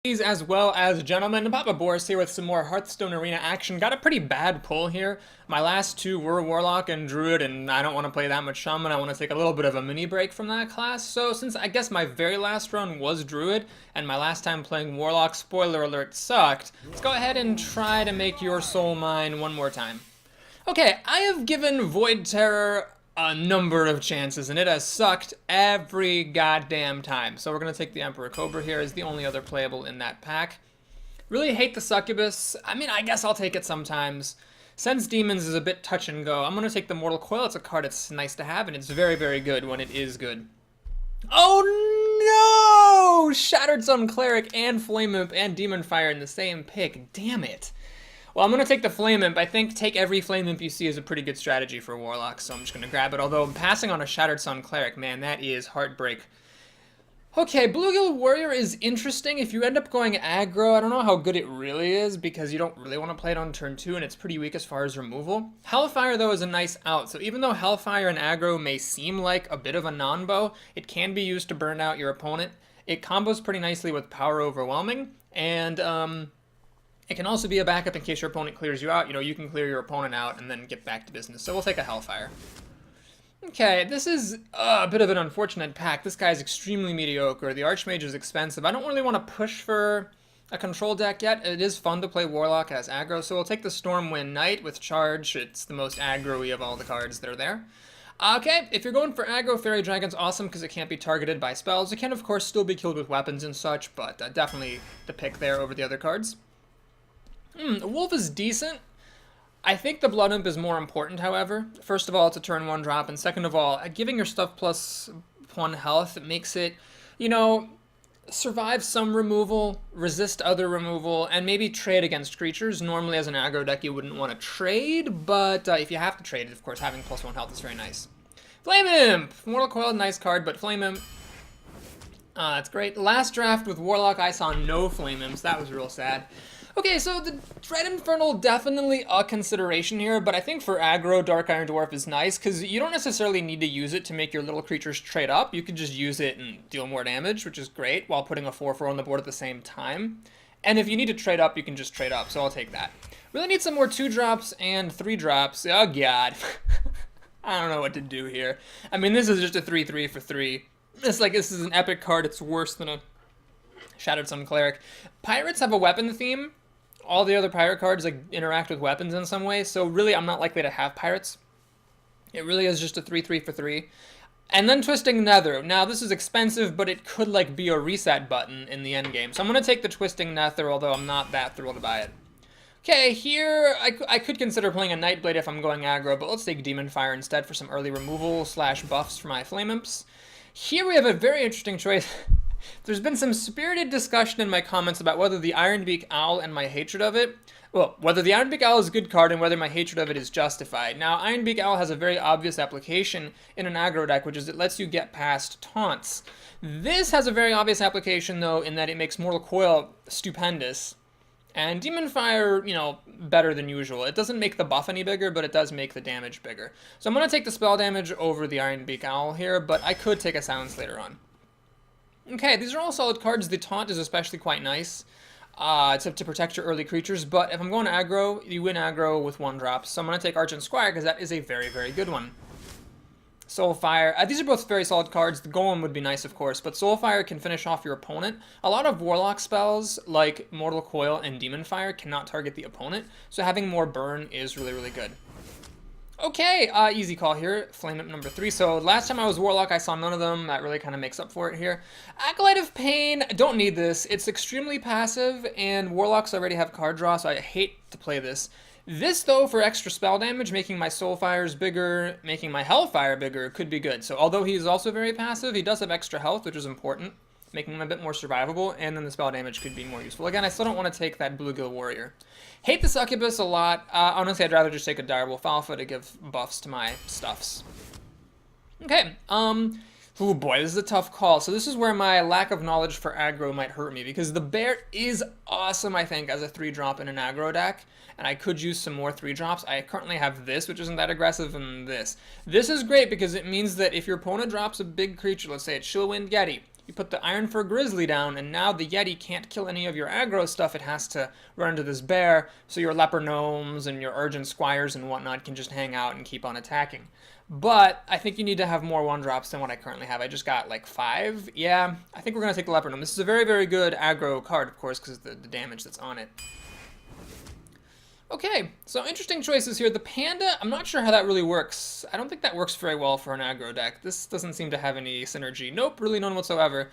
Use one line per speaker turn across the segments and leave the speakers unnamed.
Ladies as well as gentlemen, Papa Boris here with some more Hearthstone Arena action. Got a pretty bad pull here. My last two were Warlock and Druid, and I don't want to play that much Shaman. I want to take a little bit of a mini break from that class. So since I guess my very last run was Druid, and my last time playing Warlock, spoiler alert, sucked, let's go ahead and try to make your soul mine one more time. Okay, I have given Void Terror a number of chances, and it has sucked every goddamn time. So we're going to take the Emperor Cobra here as the only other playable in that pack. Really hate the Succubus. I mean, I guess I'll take it sometimes. Sense Demons is a bit touch and go. I'm going to take the Mortal Coil. It's a card that's nice to have, and it's very, very good when it is good. Oh no! Shattered Sun Cleric and Flame Imp and Demon Fire in the same pick. Damn it. Well, I'm going to take the Flame Imp. I think take every Flame Imp you see is a pretty good strategy for Warlock, so I'm just going to grab it. Although, passing on a Shattered Sun Cleric, man, that is heartbreak. Okay, Bluegill Warrior is interesting. If you end up going aggro, I don't know how good it really is, because you don't really want to play it on turn 2, and it's pretty weak as far as removal. Hellfire, though, is a nice out. So even though Hellfire and aggro may seem like a bit of a non-bow, it can be used to burn out your opponent. It combos pretty nicely with Power Overwhelming, and it can also be a backup in case your opponent clears you out. You know, you can clear your opponent out and then get back to business. So we'll take a Hellfire. Okay, this is a bit of an unfortunate pack. This guy's extremely mediocre. The Archmage is expensive. I don't really want to push for a control deck yet. It is fun to play Warlock as aggro, so we'll take the Stormwind Knight with Charge. It's the most aggro-y of all the cards that are there. Okay, if you're going for aggro, Fairy Dragon's awesome because it can't be targeted by spells. It can, of course, still be killed with weapons and such, but definitely the pick there over the other cards. Wolf is decent. I think the Blood Imp is more important, however. First of all, it's a turn 1 drop, and second of all, giving your stuff +1 health makes it, you know, survive some removal, resist other removal, and maybe trade against creatures. Normally, as an aggro deck, you wouldn't want to trade, but if you have to trade, of course, having +1 health is very nice. Flame Imp! Mortal Coil, nice card, but Flame Imp, that's great. Last draft with Warlock, I saw no Flame Imps. That was real sad. Okay, so the Dread Infernal, definitely a consideration here, but I think for aggro, Dark Iron Dwarf is nice, because you don't necessarily need to use it to make your little creatures trade up. You can just use it and deal more damage, which is great, while putting a 4/4 on the board at the same time. And if you need to trade up, you can just trade up, so I'll take that. Really need some more 2-drops and 3-drops. Oh, God. I don't know what to do here. I mean, this is just a 3/3 for 3. It's like, this is an epic card. It's worse than a Shattered Sun Cleric. Pirates have a weapon theme. All the other pirate cards like interact with weapons in some way, so really I'm not likely to have pirates. It really is just a 3/3 for 3. And then Twisting Nether. Now this is expensive, but it could like be a reset button in the end game. So I'm going to take the Twisting Nether, although I'm not that thrilled by it. Okay, here I could consider playing a Nightblade if I'm going aggro, but let's take Demon Fire instead for some early removal / buffs for my Flame Imps. Here we have a very interesting choice. There's been some spirited discussion in my comments about whether the Ironbeak Owl and my hatred of it, well, whether the Ironbeak Owl is a good card and whether my hatred of it is justified. Now, Ironbeak Owl has a very obvious application in an aggro deck, which is it lets you get past taunts. This has a very obvious application, though, in that it makes Mortal Coil stupendous. And Demon Fire, you know, better than usual. It doesn't make the buff any bigger, but it does make the damage bigger. So I'm going to take the spell damage over the Ironbeak Owl here, but I could take a Silence later on. Okay, these are all solid cards. The Taunt is especially quite nice to protect your early creatures, but if I'm going aggro, you win aggro with 1-drops. So I'm going to take Argent Squire because that is a very, very good one. Soulfire. These are both very solid cards. The Golem would be nice, of course, but Soulfire can finish off your opponent. A lot of Warlock spells, like Mortal Coil and Demon Fire, cannot target the opponent, so having more burn is really, really good. Okay, easy call here. Flame Imp number 3. So last time I was Warlock, I saw none of them. That really kind of makes up for it here. Acolyte of Pain. Don't need this. It's extremely passive, and Warlocks already have card draw, so I hate to play this. This, though, for extra spell damage, making my Soulfires bigger, making my Hellfire bigger, could be good. So although he's also very passive, he does have extra health, which is important, making him a bit more survivable, and then the spell damage could be more useful. Again, I still don't want to take that Bluegill Warrior. Hate the Succubus a lot. Honestly, I'd rather just take a Direwolf Alpha to give buffs to my stuffs. Okay, oh boy, this is a tough call. So this is where my lack of knowledge for aggro might hurt me, because the Bear is awesome, I think, as a 3-drop in an aggro deck, and I could use some more 3-drops. I currently have this, which isn't that aggressive, and this. This is great because it means that if your opponent drops a big creature, let's say it's Shillwind Yeti, You put the Iron Fur Grizzly down, and now the Yeti can't kill any of your aggro stuff. It has to run into this bear, so your Leper Gnomes and your Urgent Squires and whatnot can just hang out and keep on attacking. But I think you need to have more 1-drops than what I currently have. I just got like 5. Yeah, I think we're going to take the Leper Gnome. This is a very, very good aggro card, of course, because of the damage that's on it. Okay, so interesting choices here. The Panda, I'm not sure how that really works. I don't think that works very well for an aggro deck. This doesn't seem to have any synergy. Nope, really none whatsoever.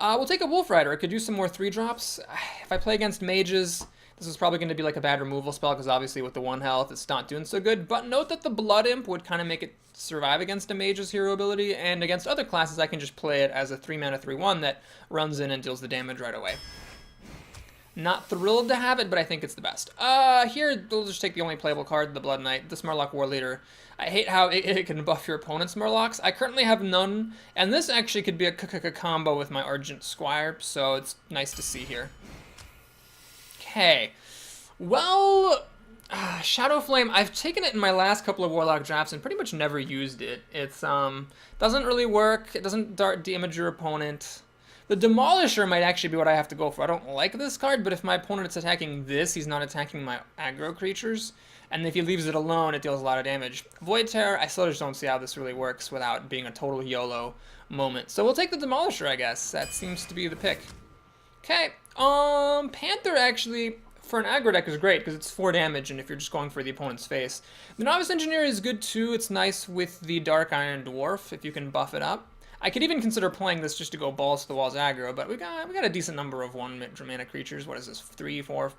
We'll take a Wolf Rider. I could use some more 3-drops. If I play against mages, this is probably going to be like a bad removal spell, because obviously with the 1 health, it's not doing so good. But note that the Blood Imp would kind of make it survive against a mage's hero ability, and against other classes, I can just play it as a 3-mana 3/1 that runs in and deals the damage right away. Not thrilled to have it, but I think it's the best. Here, we'll just take the only playable card, the Blood Knight, this Murloc War Leader. I hate how it can buff your opponent's Murlocs. I currently have none, and this actually could be a combo with my Argent Squire, so it's nice to see here. Okay. Well, Shadow Flame, I've taken it in my last couple of Warlock drafts and pretty much never used it. It's, doesn't really work. It doesn't damage your opponent. The Demolisher might actually be what I have to go for. I don't like this card, but if my opponent is attacking this, he's not attacking my aggro creatures. And if he leaves it alone, it deals a lot of damage. Void Terror, I still just don't see how this really works without being a total YOLO moment. So we'll take the Demolisher, I guess. That seems to be the pick. Okay, Panther actually, for an aggro deck, is great, because it's 4 damage, and if you're just going for the opponent's face. The Novice Engineer is good too. It's nice with the Dark Iron Dwarf, if you can buff it up. I could even consider playing this just to go balls to the walls aggro, but we got a decent number of 1-mana creatures. What is this? 3, 4,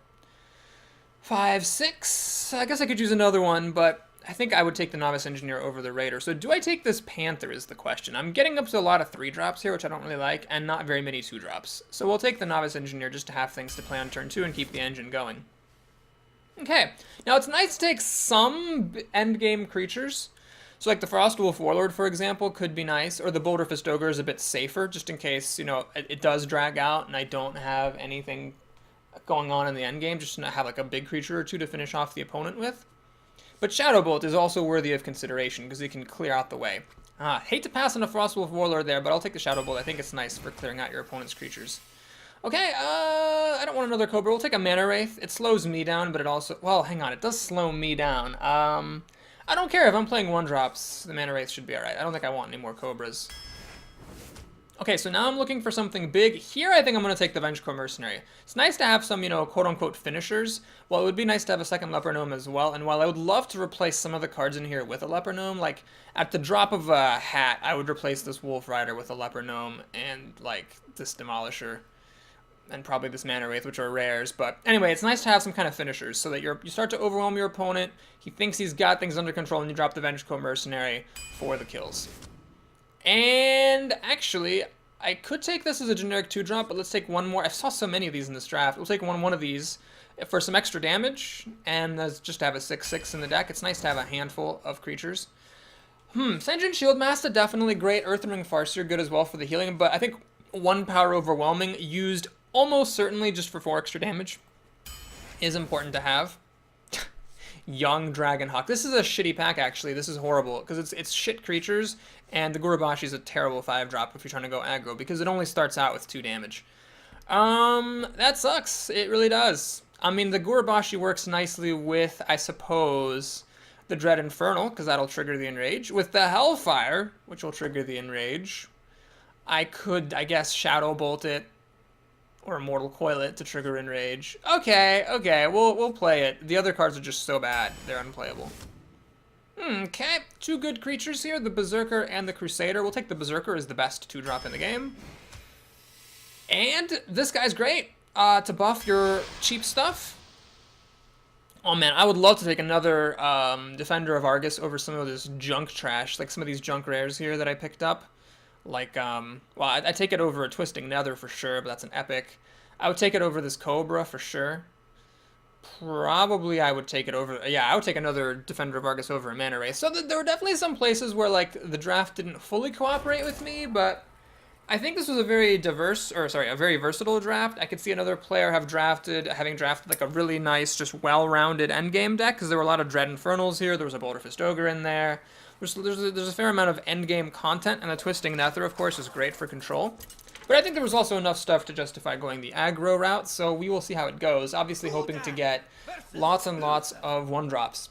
5, 6? I guess I could use another one, but I think I would take the Novice Engineer over the Raider. So do I take this Panther is the question. I'm getting up to a lot of 3-drops here, which I don't really like, and not very many 2-drops. So we'll take the Novice Engineer just to have things to play on turn 2 and keep the engine going. Okay, now it's nice to take some endgame creatures. So like the Frostwolf Warlord, for example, could be nice, or the Boulder Fist Ogre is a bit safer, just in case, you know, it does drag out and I don't have anything going on in the endgame, just to not have like a big creature or 2 to finish off the opponent with. But Shadow Bolt is also worthy of consideration, because it can clear out the way. Hate to pass on a Frostwolf Warlord there, but I'll take the Shadow Bolt. I think it's nice for clearing out your opponent's creatures. Okay, I don't want another Cobra. We'll take a Mana Wraith. It slows me down, but it also... Well, hang on. It does slow me down. I don't care if I'm playing 1-drops. The Mana Wraith should be alright. I don't think I want any more Cobras. Okay, so now I'm looking for something big. Here I think I'm going to take the Vengeful Mercenary. It's nice to have some, you know, quote-unquote finishers. Well, it would be nice to have a second Leper Gnome as well. And while I would love to replace some of the cards in here with a Leper Gnome, like, at the drop of a hat, I would replace this Wolf Rider with a Leper Gnome and, like, this Demolisher. And probably this Mana Wraith, which are rares. But anyway, it's nice to have some kind of finishers so that you start to overwhelm your opponent. He thinks he's got things under control, and you drop the Vengeful Mercenary for the kills. And actually, I could take this as a generic 2-drop, but let's take one more. I saw so many of these in this draft. We'll take one of these for some extra damage, and just to have a 6/6 in the deck. It's nice to have a handful of creatures. Sanjin Shieldmaster, definitely great. Earthring Farseer, good as well for the healing, but I think 1 Power Overwhelming, used almost certainly just for 4 extra damage, is important to have. Young Dragonhawk. This is a shitty pack, actually. This is horrible, because it's shit creatures, and the Gurubashi is a terrible 5-drop if you're trying to go aggro, because it only starts out with 2 damage. That sucks. It really does. I mean, the Gurubashi works nicely with, I suppose, the Dread Infernal, because that'll trigger the Enrage. With the Hellfire, which will trigger the Enrage, I could, I guess, Shadow Bolt it, or Immortal Coil it to trigger Enrage. Okay, we'll play it. The other cards are just so bad, they're unplayable. Okay, 2 good creatures here, the Berserker and the Crusader. We'll take the Berserker as the best 2-drop in the game. And this guy's great to buff your cheap stuff. Oh man, I would love to take another Defender of Argus over some of this junk trash, like some of these junk rares here that I picked up. Like, well, I take it over a Twisting Nether for sure, but that's an epic. I would take it over this Cobra for sure. Probably I would take it over, yeah, I would take another Defender of Argus over a Mana Wraith. So there were definitely some places where, like, the draft didn't fully cooperate with me, but I think this was a very a very versatile draft. I could see another player having drafted like a really nice, just well-rounded endgame deck, because there were a lot of Dread Infernals here. There was a Boulder Fist Ogre in there. There's a fair amount of endgame content, and the Twisting Nether, of course, is great for control. But I think there was also enough stuff to justify going the aggro route, so we will see how it goes. Obviously hoping to get lots and lots of 1-drops.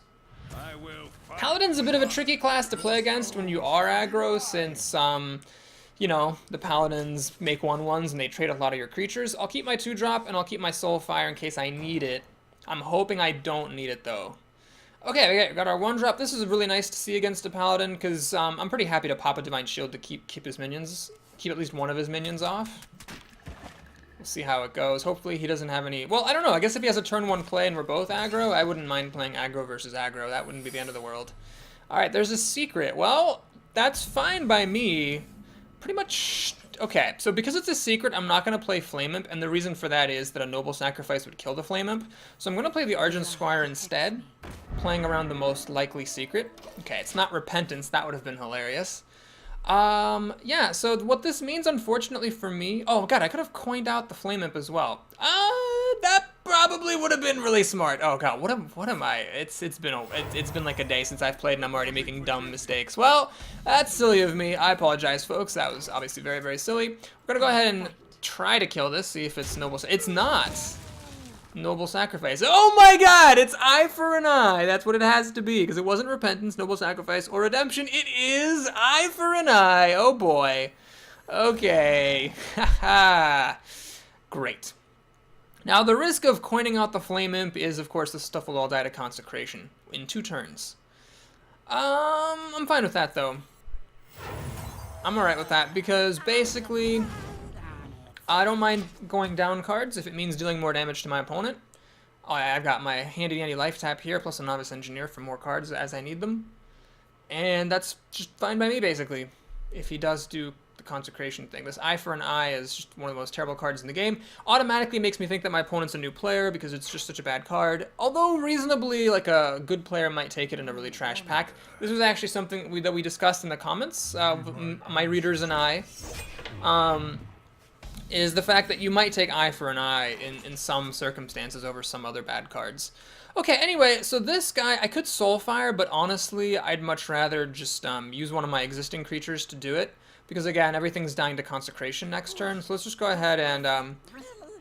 Paladin's a bit of a tricky class to play against when you are aggro, since, you know, the Paladins make 1/1s and they trade a lot of your creatures. I'll keep my 2-drop and I'll keep my Soulfire in case I need it. I'm hoping I don't need it, though. Okay, we got our 1-drop. This is really nice to see against a Paladin, because I'm pretty happy to pop a Divine Shield to keep his minions, keep at least one of his minions off. We'll see how it goes. Hopefully he doesn't have any... Well, I don't know. I guess if he has a turn 1 play and we're both aggro, I wouldn't mind playing aggro versus aggro. That wouldn't be the end of the world. Alright, there's a secret. Well, that's fine by me. Pretty much... Okay, so because it's a secret, I'm not going to play Flame Imp, and the reason for that is that a Noble Sacrifice would kill the Flame Imp. So I'm going to play the Argent Squire instead, playing around the most likely secret. Okay, it's not Repentance. That would have been hilarious. Yeah, so what this means, unfortunately for me... Oh, God, I could have coined out the Flame Imp as well. That probably would have been really smart. Oh, God, what am I? It's been like a day since I've played, and I'm already making dumb mistakes. Well, that's silly of me. I apologize, folks. That was obviously very, very silly. We're gonna go ahead and try to kill this, see if it's Noble... It's not! Noble Sacrifice. Oh my God! It's Eye for an Eye! That's what it has to be, because it wasn't Repentance, Noble Sacrifice, or Redemption. It is Eye for an Eye! Oh boy. Okay. Haha. Great. Now, the risk of coining out the Flame Imp is, of course, the stuff will all die to Consecration in 2 turns. I'm fine with that, though. I'm alright with that, because basically... I don't mind going down cards if it means dealing more damage to my opponent. I've got my handy-dandy life tap here, plus a Novice Engineer for more cards as I need them. And that's just fine by me, basically, if he does do the Consecration thing. This Eye for an Eye is just one of the most terrible cards in the game. Automatically makes me think that my opponent's a new player, because it's just such a bad card. Although, reasonably, like, a good player might take it in a really trash pack. This was actually something that we discussed in the comments, my readers and I. Is the fact that you might take Eye for an Eye in some circumstances over some other bad cards. Okay, anyway, so this guy, I could Soulfire, but honestly, I'd much rather just use one of my existing creatures to do it, because again, everything's dying to Consecration next turn, so let's just go ahead and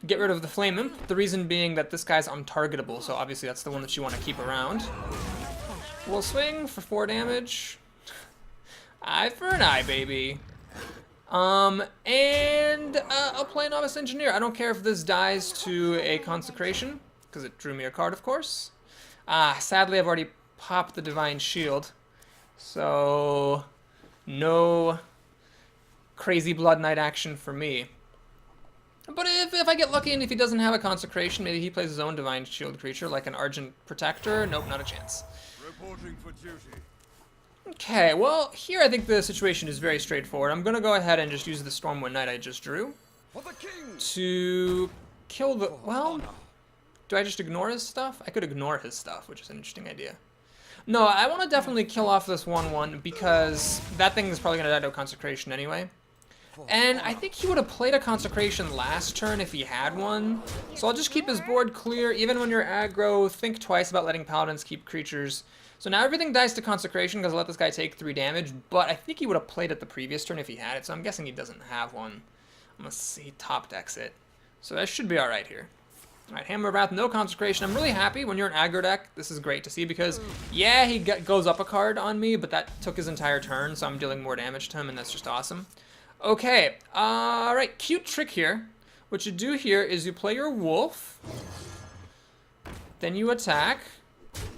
get rid of the Flame Imp, the reason being that this guy's untargetable, so obviously that's the one that you want to keep around. We'll swing for 4 damage. Eye for an Eye, baby. I'll play Novice Engineer. I don't care if this dies to a Consecration, because it drew me a card, of course. Sadly, I've already popped the Divine Shield, so no crazy Blood Knight action for me. But if I get lucky and if he doesn't have a Consecration, maybe he plays his own Divine Shield creature, like an Argent Protector. Nope, not a chance.
Reporting for duty.
Okay, well, here I think the situation is very straightforward. I'm going to go ahead and just use the Stormwind Knight I just drew to kill the... Well, do I just ignore his stuff? I could ignore his stuff, which is an interesting idea. No, I want to definitely kill off this 1/1 because that thing is probably going to die to a Consecration anyway. And I think he would have played a Consecration last turn if he had one. So I'll just keep his board clear. Even when you're aggro, think twice about letting Paladins keep creatures. So now everything dies to Consecration because I let this guy take 3 damage, but I think he would have played it the previous turn if he had it, so I'm guessing he doesn't have one. Unless he top decks it. So that should be alright here. Alright, Hammer of Wrath, no Consecration. I'm really happy when you're an aggro deck. This is great to see because, yeah, he goes up a card on me, but that took his entire turn, so I'm dealing more damage to him, and that's just awesome. Okay, alright, cute trick here. What you do here is you play your wolf, then you attack,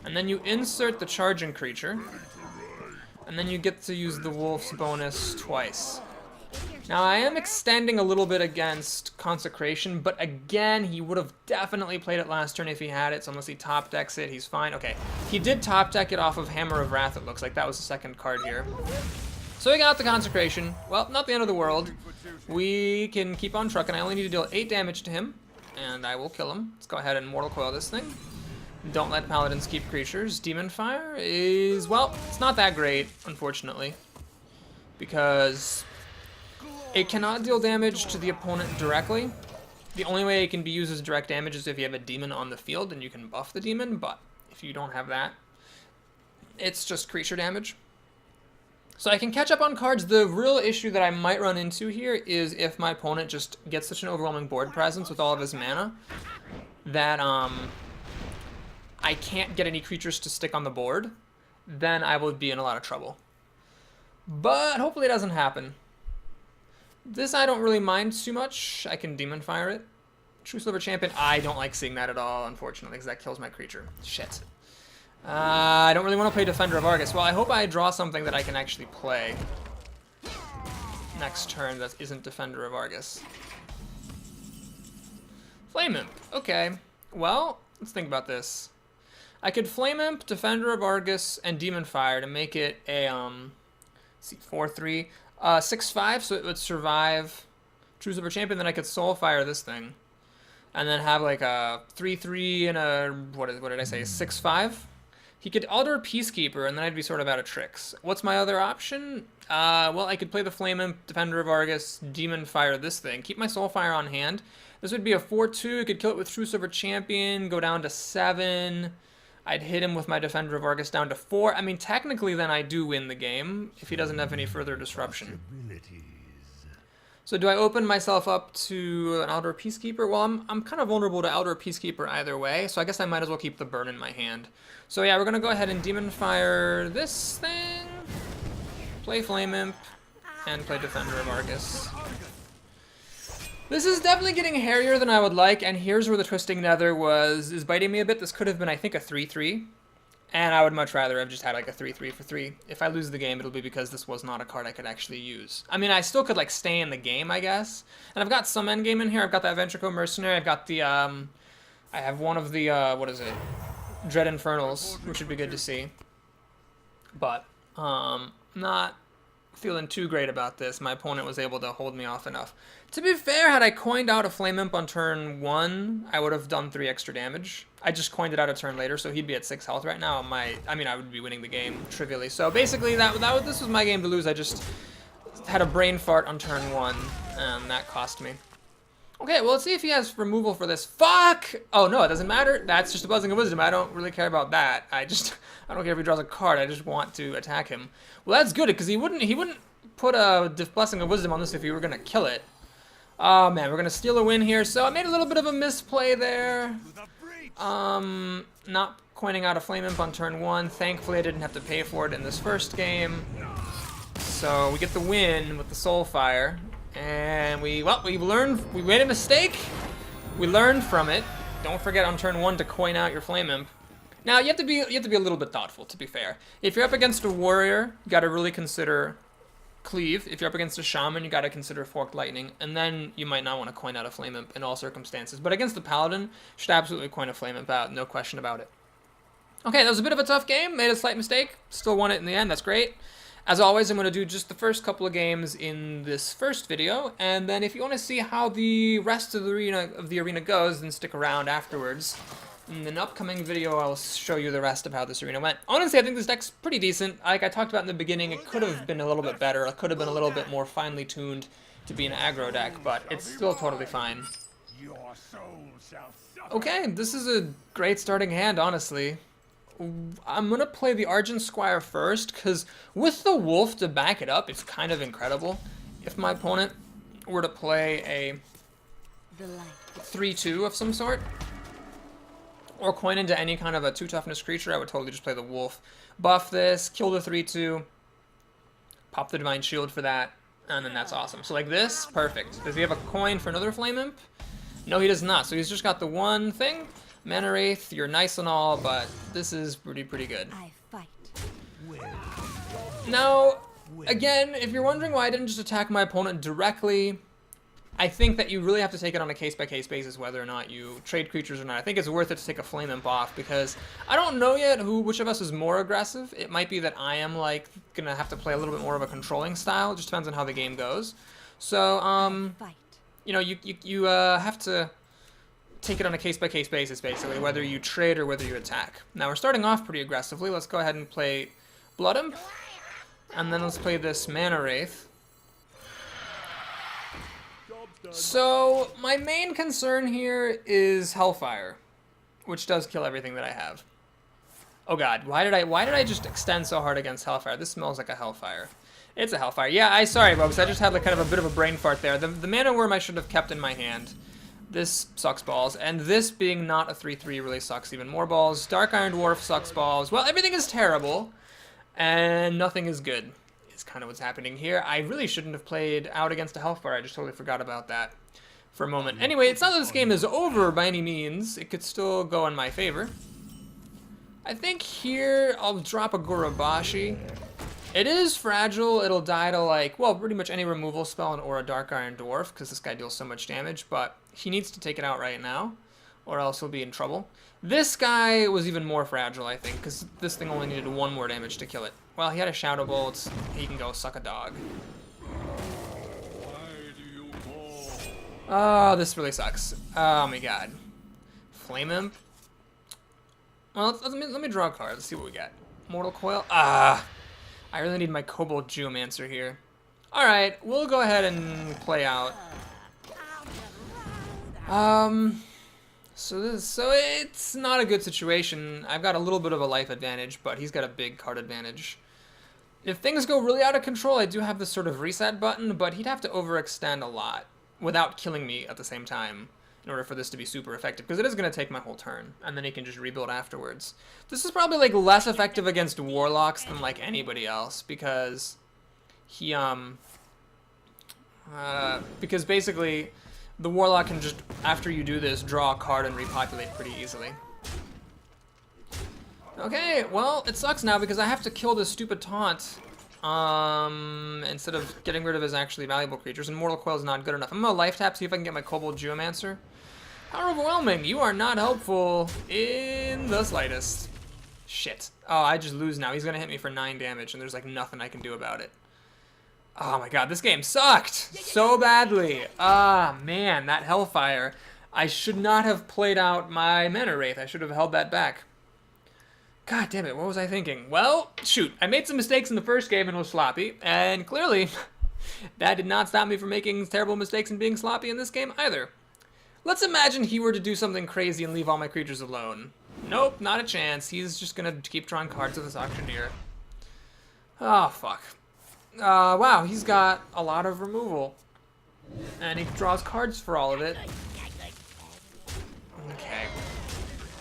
and then you insert the charging creature, and then you get to use the wolf's bonus twice. Now I am extending a little bit against Consecration, but again, he would have definitely played it last turn if he had it, so unless he top decks it, he's fine. Okay, he did top deck it off of Hammer of Wrath, it looks like. That was the second card here. So we got the Consecration. Well, not the end of the world. We can keep on trucking. I only need to deal 8 damage to him, and I will kill him. Let's go ahead and Mortal Coil this thing. Don't let Paladins keep creatures. Demon Fire is, well, it's not that great, unfortunately, because it cannot deal damage to the opponent directly. The only way it can be used as direct damage is if you have a demon on the field and you can buff the demon, but if you don't have that, it's just creature damage. So I can catch up on cards. The real issue that I might run into here is if my opponent just gets such an overwhelming board presence with all of his mana that I can't get any creatures to stick on the board, then I would be in a lot of trouble. But hopefully it doesn't happen. This I don't really mind too much. I can Demon Fire it. True Silver Champion, I don't like seeing that at all, unfortunately, because that kills my creature. Shit. I don't really want to play Defender of Argus. Well, I hope I draw something that I can actually play next turn that isn't Defender of Argus. Flame Imp. Okay. Well, let's think about this. I could Flame Imp, Defender of Argus, and Demon Fire to make it a, let's see, 4/3. 6/5, so it would survive True Silver Champion, then I could Soul Fire this thing. And then have like a 3/3 and a, what did I say, 6/5? He could alter Peacekeeper, and then I'd be sort of out of tricks. What's my other option? Well, I could play the Flame Imp, Defender of Argus, Demon Fire this thing. Keep my Soul Fire on hand. This would be a 4/2. I could kill it with True Silver Champion, go down to 7. I'd hit him with my Defender of Argus down to 4. I mean, technically, then I do win the game if he doesn't have any further disruption. So do I open myself up to an Elder Peacekeeper? Well, I'm kind of vulnerable to Elder Peacekeeper either way, so I guess I might as well keep the burn in my hand. So yeah, we're going to go ahead and Demon Fire this thing, play Flame Imp, and play Defender of Argus. This is definitely getting hairier than I would like, and here's where the Twisting Nether is biting me a bit. This could have been, I think, a 3/3, and I would much rather have just had like a 3/3 for 3. If I lose the game, it'll be because this was not a card I could actually use. I mean, I still could like stay in the game, I guess. And I've got some endgame in here. I've got that Ventrico Mercenary. I've got the, I have one of the, what is it? Dread Infernals, which would be good to see. But, not feeling too great about this. My opponent was able to hold me off enough. To be fair, had I coined out a Flame Imp on turn 1, I would have done 3 extra damage. I just coined it out a turn later, so he'd be at 6 health right now. I mean, I would be winning the game trivially. So basically, this was my game to lose. I just had a brain fart on turn 1, and that cost me. Okay, well, let's see if he has removal for this. Fuck! Oh, no, it doesn't matter. That's just a Blessing of Wisdom. I don't really care about that. I don't care if he draws a card. I just want to attack him. Well, that's good, because he wouldn't put a Blessing of Wisdom on this if he were going to kill it. Oh, man, we're going to steal a win here. So I made a little bit of a misplay there. Not coining out a Flame Imp on turn 1. Thankfully, I didn't have to pay for it in this first game. So we get the win with the Soul Fire. And we made a mistake. We learned from it. Don't forget on turn 1 to coin out your Flame Imp. Now you have to be a little bit thoughtful, to be fair. If you're up against a warrior, you got to really consider Cleave. If you're up against a shaman, you got to consider Forked Lightning, and then you might not want to coin out a Flame Imp in all circumstances. But against the paladin, you should absolutely coin a Flame Imp out, no question about it. Okay, that was a bit of a tough game. Made a slight mistake. Still won it in the end. That's great. As always, I'm going to do just the first couple of games in this first video, and then if you want to see how the rest of the arena goes, then stick around afterwards. In an upcoming video, I'll show you the rest of how this arena went. Honestly, I think this deck's pretty decent. Like I talked about in the beginning, it could have been a little bit better. It could have been a little bit more finely tuned to be an aggro deck, but it's still totally fine. Okay, this is a great starting hand, honestly. I'm going to play the Argent Squire first, because with the Wolf to back it up, it's kind of incredible. If my opponent were to play a 3/2 of some sort, or coin into any kind of a 2-toughness creature, I would totally just play the Wolf. Buff this, kill the 3/2, pop the Divine Shield for that, and then that's awesome. So like this, perfect. Does he have a coin for another Flame Imp? No, he does not. So he's just got the one thing. Mana Wraith, you're nice and all, but this is pretty good.
I fight.
Now, again, if you're wondering why I didn't just attack my opponent directly, I think that you really have to take it on a case-by-case basis whether or not you trade creatures or not. I think it's worth it to take a Flame Imp off, because I don't know yet which of us is more aggressive. It might be that I am like gonna have to play a little bit more of a controlling style. It just depends on how the game goes. So, you know, you have to take it on a case-by-case basis, basically, whether you trade or whether you attack. Now, we're starting off pretty aggressively. Let's go ahead and play Blood Imp, and then let's play this Mana Wraith. So, my main concern here is Hellfire, which does kill everything that I have. Oh god, why did I just extend so hard against Hellfire? This smells like a Hellfire. It's a Hellfire. Yeah, sorry, Robes. I just had like kind of a bit of a brain fart there. The Mana Worm I should have kept in my hand. This sucks balls. And this being not a 3-3 really sucks even more balls. Dark Iron Dwarf sucks balls. Well, everything is terrible. And nothing is good. Is kind of what's happening here. I really shouldn't have played out against a Hellfire. I just totally forgot about that for a moment. Anyway, it's not that this game is over by any means. It could still go in my favor. I think here I'll drop a Gurubashi. It is fragile. It'll die to, like, well, pretty much any removal spell or a Dark Iron Dwarf, because this guy deals so much damage, but he needs to take it out right now, or else he'll be in trouble. This guy was even more fragile, I think, because this thing only needed 1 more damage to kill it. Well, he had a Shadow Bolt. He can go suck a dog. Oh, this really sucks. Oh my god. Flame Imp. Well, let me draw a card. Let's see what we got. Mortal Coil. Ah. I really need my Kobold Geomancer here. Alright, we'll go ahead and play out. So it's not a good situation. I've got a little bit of a life advantage, but he's got a big card advantage. If things go really out of control, I do have this sort of reset button, but he'd have to overextend a lot without killing me at the same time in order for this to be super effective, because it is going to take my whole turn, and then he can just rebuild afterwards. This is probably like less effective against Warlocks than like anybody else, because he because basically the Warlock can just, after you do this, draw a card and repopulate pretty easily. Okay, well, it sucks now because I have to kill this stupid taunt instead of getting rid of his actually valuable creatures, and Mortal Coil is not good enough. I'm gonna life tap, see if I can get my Kobold Geomancer. Power Overwhelming, you are not helpful in the slightest. Shit. Oh, I just lose now. He's gonna hit me for 9 damage, and there's like nothing I can do about it. Oh my god, this game sucked so badly. Ah, man, that Hellfire. I should not have played out my Mana Wraith. I should have held that back. God damn it, what was I thinking? Well, shoot, I made some mistakes in the first game and was sloppy, and clearly that did not stop me from making terrible mistakes and being sloppy in this game either. Let's imagine he were to do something crazy and leave all my creatures alone. Nope, not a chance. He's just gonna keep drawing cards with this Auctioneer. Oh, fuck. Wow, he's got a lot of removal. And he draws cards for all of it. Okay.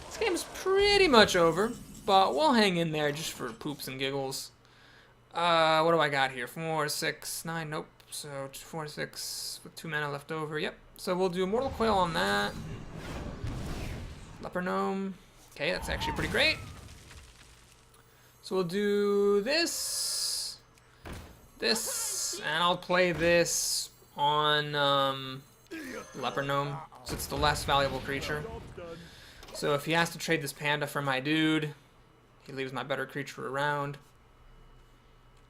This game's pretty much over, but we'll hang in there just for poops and giggles. What do I got here? 4, 6, 9, nope. So 4, 6 with 2 mana left over. Yep. So we'll do Mortal Coil on that. Leper Gnome. Okay, that's actually pretty great. So we'll do this, and I'll play this on Leper Gnome, so it's the less valuable creature. So if he has to trade this panda for my dude, he leaves my better creature around.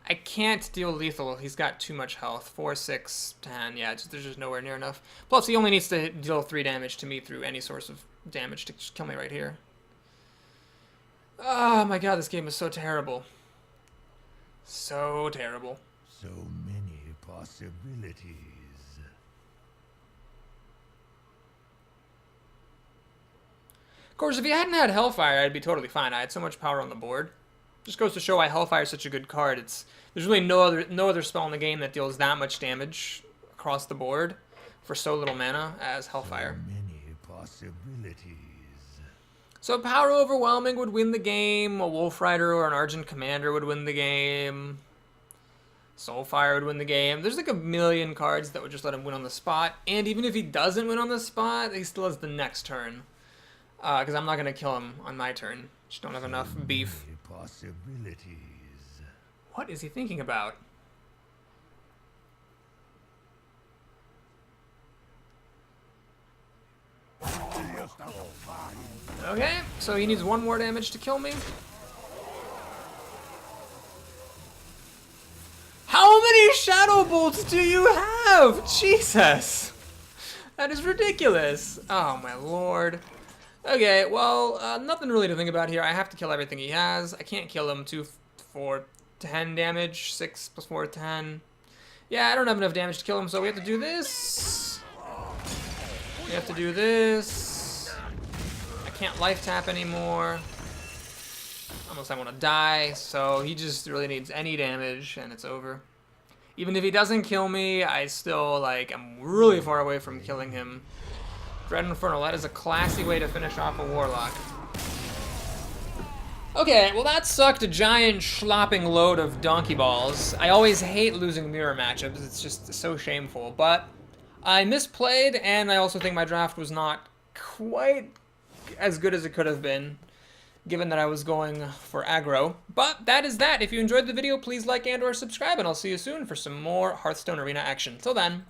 I can't deal lethal. He's got too much health. 4, 6, 10. Yeah, there's just nowhere near enough. Plus, he only needs to deal 3 damage to me through any source of damage to just kill me right here. Oh my god, this game is so terrible. So terrible.
So many possibilities.
Of course, if he hadn't had Hellfire, I'd be totally fine. I had so much power on the board. Just goes to show why Hellfire is such a good card. There's really no other spell in the game that deals that much damage across the board for so little mana as Hellfire.
So many possibilities.
So Power Overwhelming would win the game. A Wolf Rider or an Argent Commander would win the game. Soulfire would win the game. There's like a million cards that would just let him win on the spot. And even if he doesn't win on the spot, he still has the next turn. Because I'm not going to kill him on my turn. Just don't have enough beef.
Possibilities.
What is he thinking about? Okay, so he needs 1 more damage to kill me. How many Shadow Bolts do you have? Jesus! That is ridiculous. Oh my lord. Okay, well, nothing really to think about here. I have to kill everything he has. I can't kill him. 2, 4, 10 damage. 6 plus 4, 10. Yeah, I don't have enough damage to kill him, so we have to do this. We have to do this. I can't life tap anymore. Unless I want to die, so he just really needs any damage, and it's over. Even if he doesn't kill me, I still, like, I'm really far away from killing him. Dread Infernal, that is a classy way to finish off a Warlock. Okay, well that sucked a giant schlopping load of donkey balls. I always hate losing mirror matchups, it's just so shameful, but I misplayed, and I also think my draft was not quite as good as it could have been, given that I was going for aggro. But that is that. If you enjoyed the video, please like and or subscribe, and I'll see you soon for some more Hearthstone Arena action. Till then.